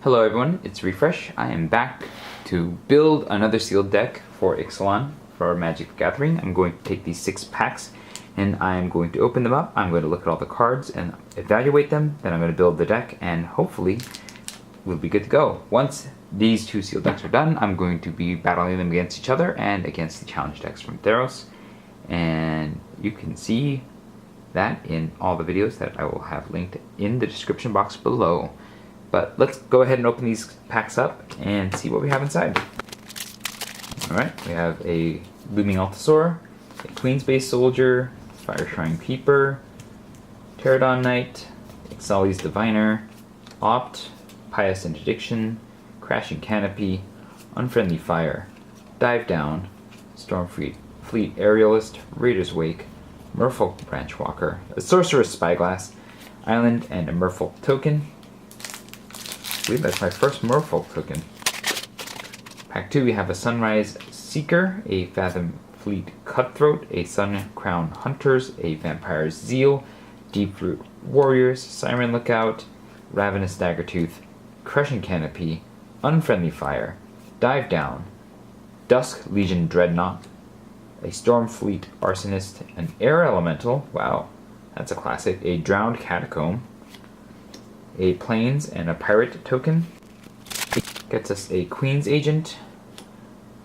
Hello everyone, it's Refresh. I am back to build another sealed deck for Ixalan for our Magic the Gathering. I'm going to take these 6 packs and I'm going to open them up. I'm going to look at all the cards and evaluate them. Then I'm going to build the deck and hopefully we'll be good to go. Once these 2 sealed decks are done, I'm going to be battling them against each other and against the challenge decks from Theros. And you can see that in all the videos that I will have linked in the description box below. But let's go ahead and open these packs up and see what we have inside. Alright, we have a Looming Altasaur, a Queen's Base Soldier, Fire Shrine Keeper, Pterodon Knight, Ixalan's Diviner, Opt, Pious Interdiction, Crashing Canopy, Unfriendly Fire, Dive Down, Stormfleet, Fleet Aerialist, Raider's Wake, Merfolk Branchwalker, a Sorcerer's Spyglass, Island, and a Merfolk token. I believe that's my first merfolk token. Pack 2, we have a Sunrise Seeker, a Fathom Fleet Cutthroat, a Sun Crown Hunters, a Vampire's Zeal, Deep Root Warriors, Siren Lookout, Ravenous Daggertooth, Crushing Canopy, Unfriendly Fire, Dive Down, Dusk Legion Dreadnought, a Stormfleet Arsonist, an Air Elemental, wow, that's a classic, a Drowned Catacomb, a Plains and a Pirate token. Gets us a Queen's Agent,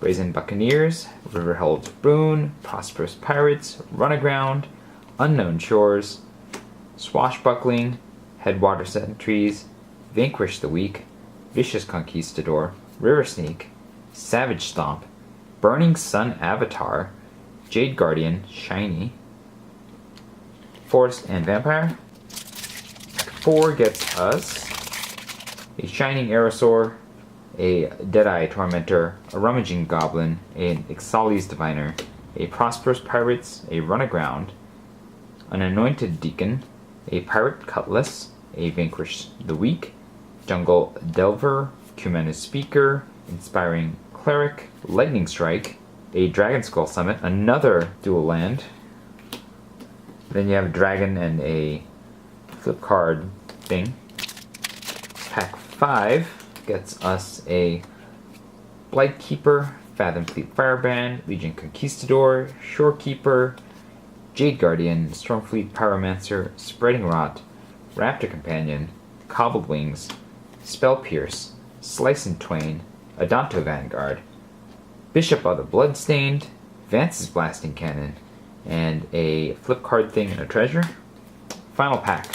Brazen Buccaneers, Riverheld Boon, Prosperous Pirates, Run Aground, Unknown Shores, Swashbuckling, Headwater Sentries, Vanquish the Weak, Vicious Conquistador, River Sneak, Savage Stomp, Burning Sun Avatar, Jade Guardian, Shiny, Forest and Vampire. 4 gets us a Shining Aerosaur, a Deadeye Tormentor, a Rummaging Goblin, an Ixalan's Diviner, a Prosperous Pirates, a Run Aground, an Anointed Deacon, a Pirate Cutlass, a Vanquish the Weak, Jungle Delver, Cumanus Speaker, Inspiring Cleric, Lightning Strike, a Dragon Skull Summit, another dual land. Then you have a dragon and a flip card thing. Pack 5 gets us a Blightkeeper, Fathom Fleet Firebrand, Legion Conquistador, Shorekeeper, Jade Guardian, Stormfleet Pyromancer, Spreading Rot, Raptor Companion, Cobbled Wings, Spell Pierce, Slice and Twain, Adanto Vanguard, Bishop of the Bloodstained, Vance's Blasting Cannon, and a flip card thing and a treasure. Final pack.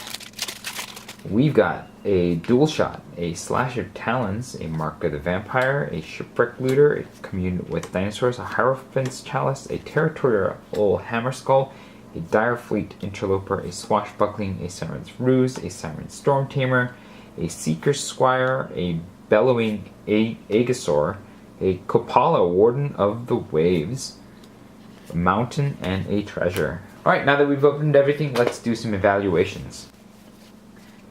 We've got a Dual Shot, a Slash of Talons, a Mark of the Vampire, a Shipwreck Looter, a Commune with Dinosaurs, a Hierophant's Chalice, a Territorial Hammerskull, a Direfleet Interloper, a Swashbuckling, a Siren's Ruse, a Siren Storm Tamer, a Seeker's Squire, a Bellowing Aegosaur, a Kopala Warden of the Waves, a Mountain, and a Treasure. Alright, now that we've opened everything, let's do some evaluations.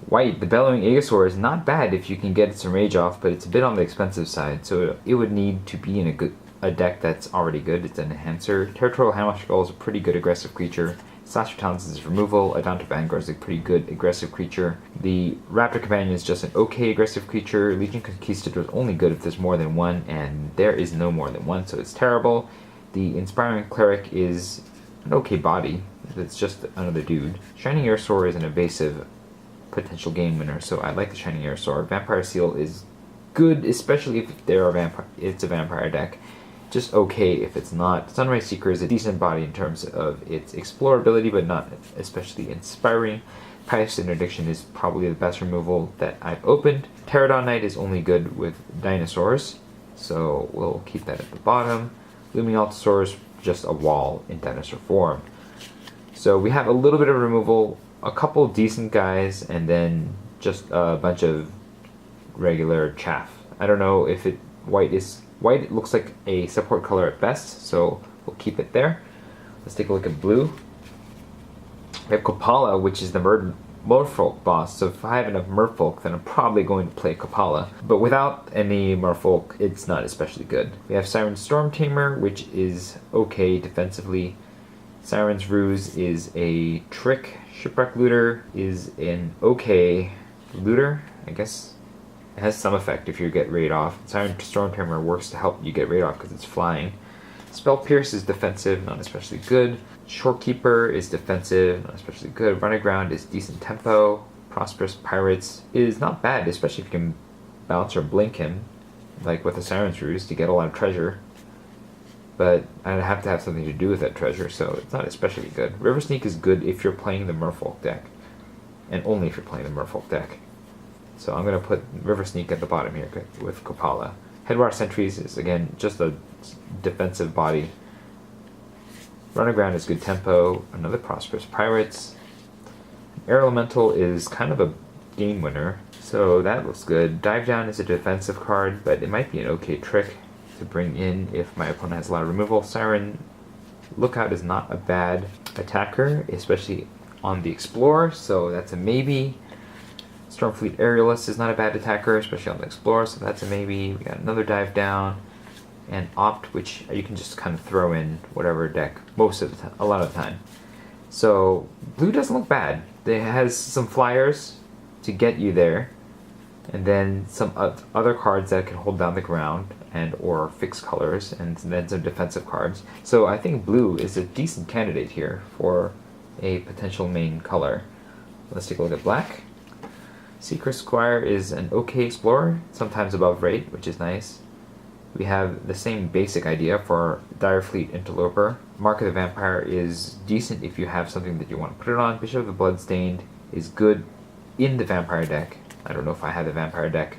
White, the Bellowing Aegosaur is not bad if you can get its rage off, but it's a bit on the expensive side, so it would need to be in a deck that's already good. It's an enhancer. Territorial Hammerskull is a pretty good aggressive creature. Slash of Talons is removal. Adanto Vanguard is a pretty good aggressive creature. The Raptor Companion is just an okay aggressive creature. Legion Conquistador is only good if there's more than one, and there is no more than one, so it's terrible. The Inspiring Cleric is an okay body. It's just another dude. Shining Aerosaur is an evasive potential game winner, so I like the Shining Aerosaur. Vampire Seal is good, especially if it's a vampire deck. Just okay if it's not. Sunrise Seeker is a decent body in terms of its explorability, but not especially inspiring. Pious Interdiction is probably the best removal that I've opened. Pterodon Knight is only good with dinosaurs, so we'll keep that at the bottom. Looming Altasaur is just a wall in dinosaur form. So we have a little bit of removal, a couple decent guys, and then just a bunch of regular chaff. I don't know if white. It looks like a support color at best, so we'll keep it there. Let's take a look at blue. We have Kopala, which is the merfolk boss, so if I have enough merfolk, then I'm probably going to play Kopala. But without any merfolk, it's not especially good. We have Siren Storm Tamer, which is okay defensively. Siren's Ruse is a trick. Shipwreck Looter is an okay looter, I guess. It has some effect if you get raid off. Siren Stormtamer works to help you get raid off because it's flying. Spell Pierce is defensive, not especially good. Shorekeeper is defensive, not especially good. Run Aground is decent tempo. Prosperous Pirates is not bad, especially if you can bounce or blink him, like with the Siren's Ruse, to get a lot of treasure. But I'd have to have something to do with that treasure, so it's not especially good. River Sneak is good if you're playing the merfolk deck, and only if you're playing the merfolk deck. So I'm going to put River Sneak at the bottom here with Kopala. Headwater Sentries is, again, just a defensive body. Run Aground is good tempo. Another Prosperous Pirates. Air Elemental is kind of a game winner, so that looks good. Dive Down is a defensive card, but it might be an okay trick to bring in if my opponent has a lot of removal. Siren Lookout is not a bad attacker, especially on the Explorer, so that's a maybe. Stormfleet Aerialist is not a bad attacker, especially on the Explorer, so that's a maybe. We got another Dive Down, and Opt, which you can just kind of throw in whatever deck most of the time, a lot of the time. So blue doesn't look bad. It has some flyers to get you there, and then some other cards that can hold down the ground and or fix colors, and then some defensive cards. So I think blue is a decent candidate here for a potential main color. Let's take a look at black. Secret Squire is an okay explorer, sometimes above rate, which is nice. We have the same basic idea for Direfleet Interloper. Mark of the Vampire is decent if you have something that you want to put it on. Bishop of the Bloodstained is good in the Vampire deck. I don't know if I have the Vampire deck.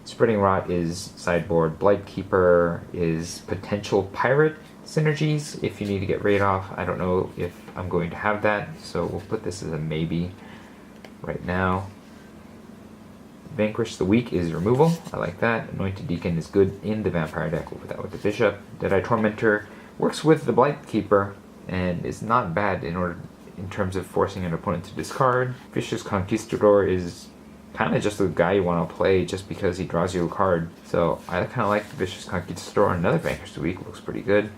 Spreading Rot is sideboard. Blightkeeper is potential pirate synergies if you need to get raid off. I don't know if I'm going to have that, so we'll put this as a maybe right now. Vanquish the Weak is removal. I like that. Anointed Deacon is good in the Vampire deck. We'll put that with the Bishop. Deadeye Tormentor works with the Blightkeeper and is not bad in terms of forcing an opponent to discard. Vicious Conquistador is kind of just the guy you want to play just because he draws you a card. So I kind of like the Vicious Conquistador. Another Vanquish the Weak looks pretty good.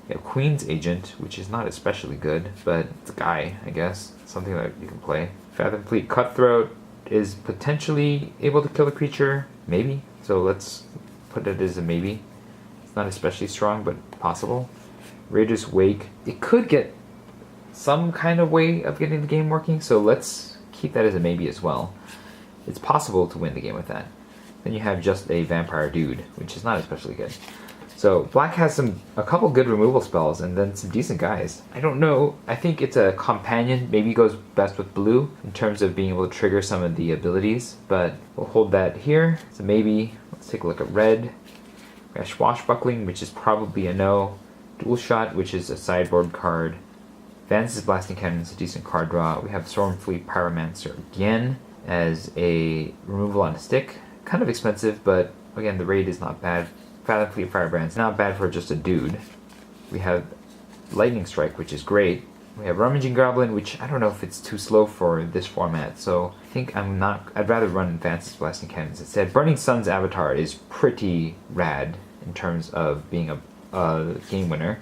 We have Queen's Agent, which is not especially good, but it's a guy, I guess. Something that you can play. Fathomfleet Cutthroat is potentially able to kill a creature, maybe. So let's put it as a maybe. It's not especially strong, but possible. Raider's Wake, it could get some kind of way of getting the game working, so let's keep that as a maybe as well. It's possible to win the game with that. Then you have just a Vampire Dude, which is not especially good. So black has a couple good removal spells and then some decent guys. I don't know, I think it's a companion, maybe goes best with blue in terms of being able to trigger some of the abilities, but we'll hold that here. So maybe, let's take a look at red. We have Swashbuckling, which is probably a no. Dual Shot, which is a sideboard card. Vance's Blasting Cannon is a decent card draw. We have Stormfleet Pyromancer again as a removal on a stick. Kind of expensive, but again, the raid is not bad. Fathomfleet Firebrand's not bad for just a dude. We have Lightning Strike, which is great. We have Rummaging Goblin, which I don't know if it's too slow for this format, so I think I'd rather run Vance's Blasting Cannons instead. Burning Sun's Avatar is pretty rad in terms of being a game winner.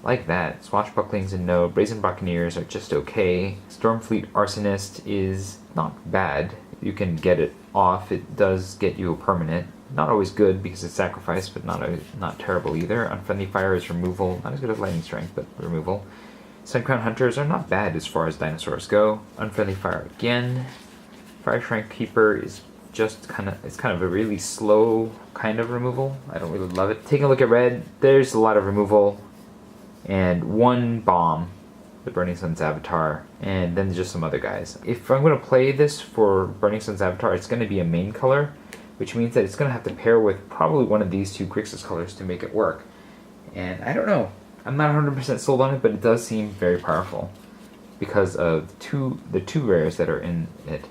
Like that. Swashbuckling's a no. Brazen Buccaneers are just okay. Stormfleet Arsonist is not bad. You can get it off. It does get you a permanent. Not always good because it's sacrifice, but not terrible either. Unfriendly Fire is removal. Not as good as Lightning Strength, but removal. Suncrown Hunters are not bad as far as dinosaurs go. Unfriendly Fire again. Fire Shrine Keeper is just kind of a really slow kind of removal. I don't really love it. Taking a look at red, there's a lot of removal and one bomb, the Burning Sun's Avatar, and then just some other guys. If I'm going to play this for Burning Sun's Avatar, it's going to be a main color, which means that it's going to have to pair with probably one of these two Grixis colors to make it work. And I don't know. I'm not 100% sold on it, but it does seem very powerful because of the two rares that are in it.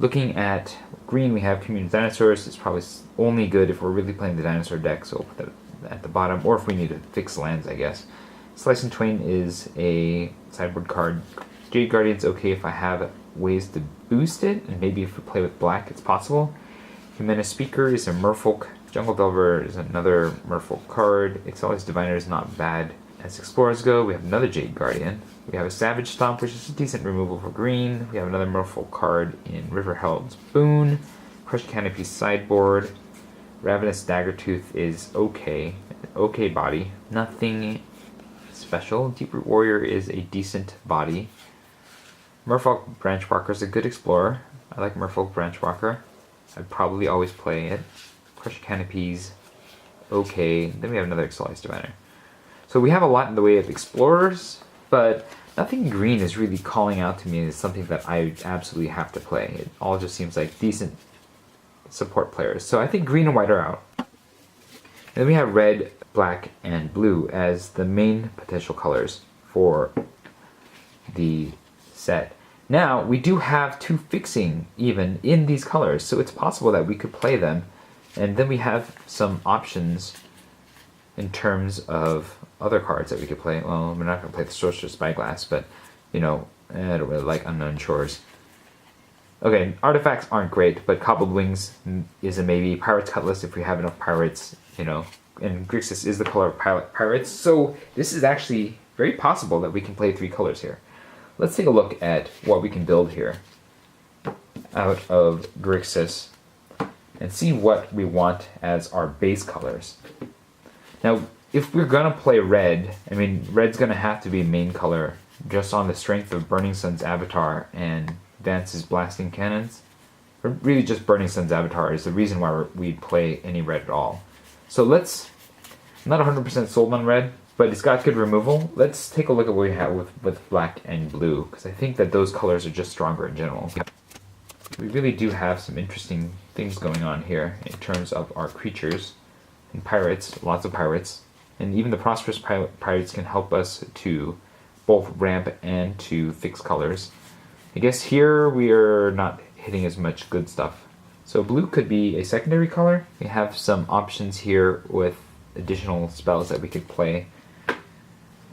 Looking at green, we have Community Dinosaurs. It's probably only good if we're really playing the dinosaur deck, so we'll put that at the bottom, or if we need to fix lands, I guess. Slice and Twain is a sideboard card. Jade Guardian's okay if I have ways to boost it, and maybe if we play with black, it's possible. Humana Speaker is a merfolk. Jungle Delver is another merfolk card. Ixalan's Diviner is not bad. As explorers go, we have another Jade Guardian. We have a Savage Stomp, which is a decent removal for green. We have another merfolk card in Riverheld's Boon. Crushed Canopy sideboard. Ravenous Daggertooth is okay. Okay body. Nothing special. Deeproot Warrior is a decent body. Merfolk Branchwalker is a good explorer. I like Merfolk Branchwalker. I'd probably always play it. Crushed Canopies, okay. Then we have another Ixalan Diviner. So we have a lot in the way of explorers, but nothing green is really calling out to me as something that I absolutely have to play. It all just seems like decent support players. So I think green and white are out. And then we have red, black, and blue as the main potential colors for the set. Now, we do have 2 fixing even in these colors, so it's possible that we could play them. And then we have some options in terms of other cards that we could play. Well, we're not going to play the Sorcerer's Spyglass, but, you know, I don't really like Unknown Shores. Okay, artifacts aren't great, but Cobbled Wings is a maybe. Pirate's Cutlass if we have enough pirates, you know. And Grixis is the color of pirates, so this is actually very possible that we can play 3 colors here. Let's take a look at what we can build here out of Grixis and see what we want as our base colors. Now, if we're going to play red, I mean, red's going to have to be main color just on the strength of Burning Sun's avatar and Vance's Blasting Cannons. Or really just Burning Sun's avatar is the reason why we'd play any red at all. So let's, I'm not 100% sold on red, but it's got good removal. Let's take a look at what we have with black and blue, because I think that those colors are just stronger in general. We really do have some interesting things going on here in terms of our creatures and pirates, lots of pirates. And even the Prosperous Pirates can help us to both ramp and to fix colors. I guess here we are not hitting as much good stuff. So blue could be a secondary color. We have some options here with additional spells that we could play.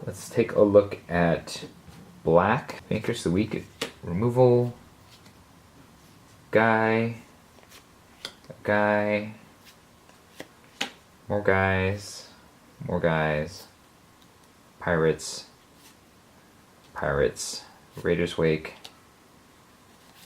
Let's take a look at black. Vanquish the Weak, removal, guy, more guys, pirates, Raider's Wake,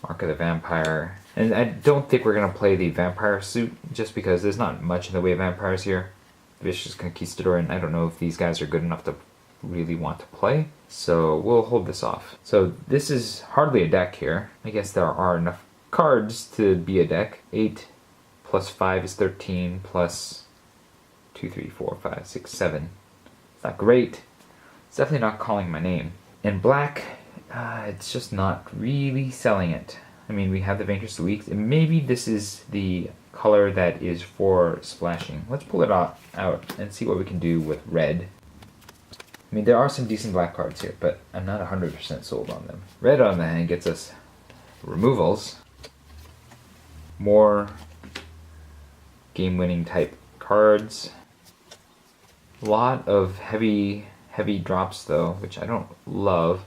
Mark of the Vampire. And I don't think we're going to play the Vampire suit just because there's not much in the way of vampires here. Vicious Conquistador, and I don't know if these guys are good enough to really want to play, so we'll hold this off. So this is hardly a deck here. I guess there are enough cards to be a deck. 8 plus 5 is 13 plus 2, 3, 4, 5, 6, 7. It's not great. It's definitely not calling my name. And black, it's just not really selling it. I mean, we have the Vanquish the Weak, and maybe this is the color that is for splashing. Let's pull it out and see what we can do with red. I mean, there are some decent black cards here, but I'm not 100% sold on them. Red, on the hand, gets us removals, more game-winning type cards. A lot of heavy drops, though, which I don't love.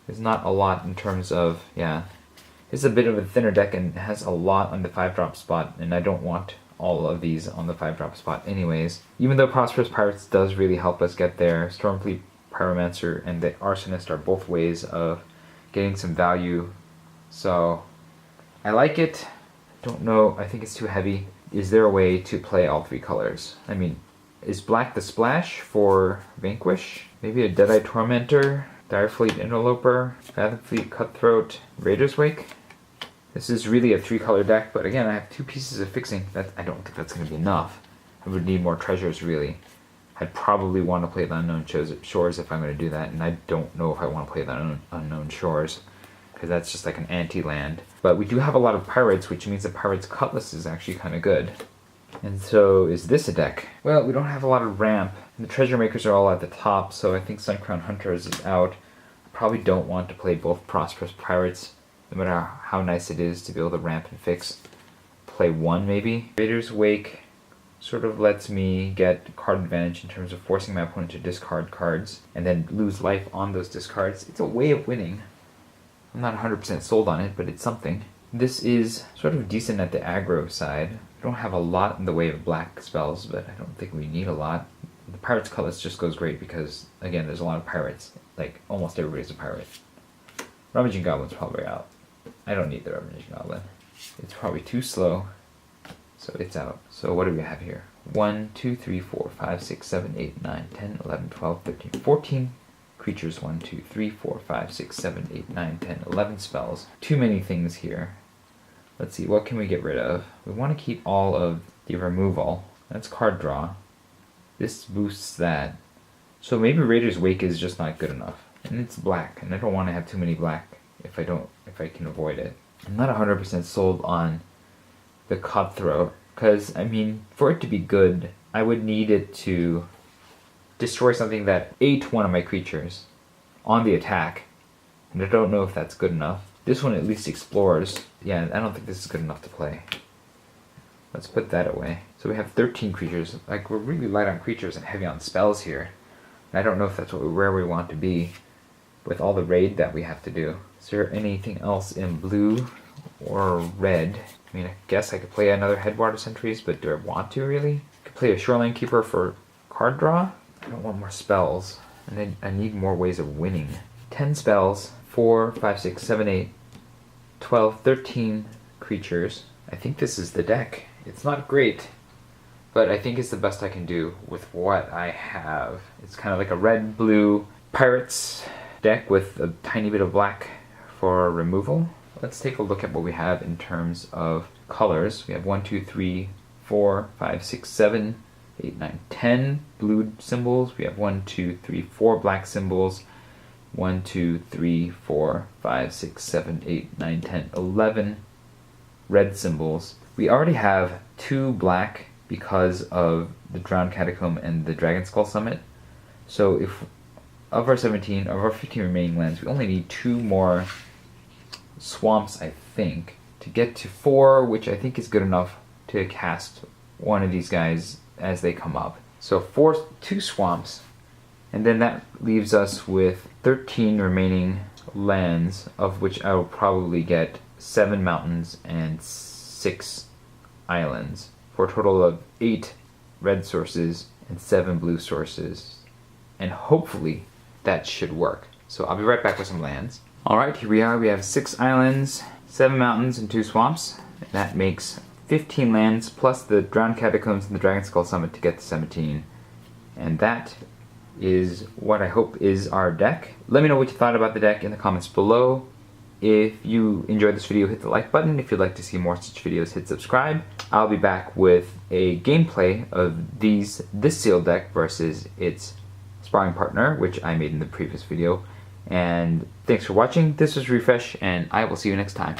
There's not a lot in terms of, yeah. It's a bit of a thinner deck and has a lot on the 5-drop spot, and I don't want all of these on the 5-drop spot anyways. Even though Prosperous Pirates does really help us get there, Stormfleet Pyromancer and the Arsonist are both ways of getting some value. So I like it. Don't know, I think it's too heavy. Is there a way to play all 3 colors? I mean, is black the splash for Vanquish? Maybe a Deadeye Tormentor, Direfleet Interloper, Fathomfleet Cutthroat, Raider's Wake? This is really a 3-color deck, but again, I have 2 pieces of fixing. I don't think that's going to be enough. I would need more treasures, really. I'd probably want to play the Unknown Shores if I'm going to do that, and I don't know if I want to play the Unknown Shores, because that's just like an anti-land. But we do have a lot of pirates, which means the Pirate's Cutlass is actually kind of good. And so, is this a deck? Well, we don't have a lot of ramp. The Treasure Makers are all at the top, so I think Suncrown Hunters is out. I probably don't want to play both Prosperous Pirates, no matter how nice it is to be able to ramp and fix. Play 1 maybe. Raider's Wake sort of lets me get card advantage in terms of forcing my opponent to discard cards and then lose life on those discards. It's a way of winning. I'm not 100% sold on it, but it's something. This is sort of decent at the aggro side. We don't have a lot in the way of black spells, but I don't think we need a lot. The Pirate's Cutlass just goes great because, again, there's a lot of pirates. Like, almost everybody's a pirate. Rummaging Goblin's probably out. I don't need the Rummaging Goblin. It's probably too slow, so it's out. So what do we have here? 1, 2, 3, 4, 5, 6, 7, 8, 9, 10, 11, 12, 13, 14 creatures. 1, 2, 3, 4, 5, 6, 7, 8, 9, 10, 11 spells. Too many things here. Let's see, what can we get rid of? We want to keep all of the removal. That's card draw. This boosts that. So maybe Raider's Wake is just not good enough. And it's black, and I don't want to have too many black if I can avoid it. I'm not 100% sold on the Cutthroat, because, I mean, for it to be good, I would need it to destroy something that ate one of my creatures on the attack, and I don't know if that's good enough. This one at least explores. Yeah, I don't think this is good enough to play. Let's put that away. So we have 13 creatures. Like, we're really light on creatures and heavy on spells here. And I don't know if that's where we want to be with all the raid that we have to do. Is there anything else in blue or red? I mean, I guess I could play another Headwater Sentries, but do I want to really? I could play a Shoreline Keeper for card draw. I don't want more spells. And then I need more ways of winning. 10 spells, 4, 5, 6, 7, 8, 12, 13 creatures. I think this is the deck. It's not great, but I think it's the best I can do with what I have. It's kind of like a red-blue pirates deck with a tiny bit of black for removal. Let's take a look at what we have in terms of colors. We have 1, 2, 3, 4, 5, 6, 7, 8, 9, 10 blue symbols. We have 1, 2, 3, 4 black symbols. 1, 2, 3, 4, 5, 6, 7, 8, 9, 10, 11 red symbols. We already have 2 black because of the Drowned Catacomb and the Dragon Skull Summit. So if of our 17, of our 15 remaining lands, we only need 2 more swamps, I think, to get to 4, which I think is good enough to cast one of these guys as they come up. So 2 swamps, and then that leaves us with 13 remaining lands, of which I will probably get 7 mountains and 6 islands, for a total of 8 red sources and 7 blue sources. And hopefully that should work. So I'll be right back with some lands. Alright, here we are. We have 6 islands, 7 mountains, and 2 swamps. That makes 15 lands, plus the Drowned Catacombs and the Dragon Skull Summit to get to 17. And that is what I hope is our deck. Let me know what you thought about the deck in the comments below. If you enjoyed this video, hit the like button. If you'd like to see more such videos, hit subscribe. I'll be back with a gameplay of this sealed deck versus its sparring partner, which I made in the previous video. And thanks for watching. This was Refresh, and I will see you next time.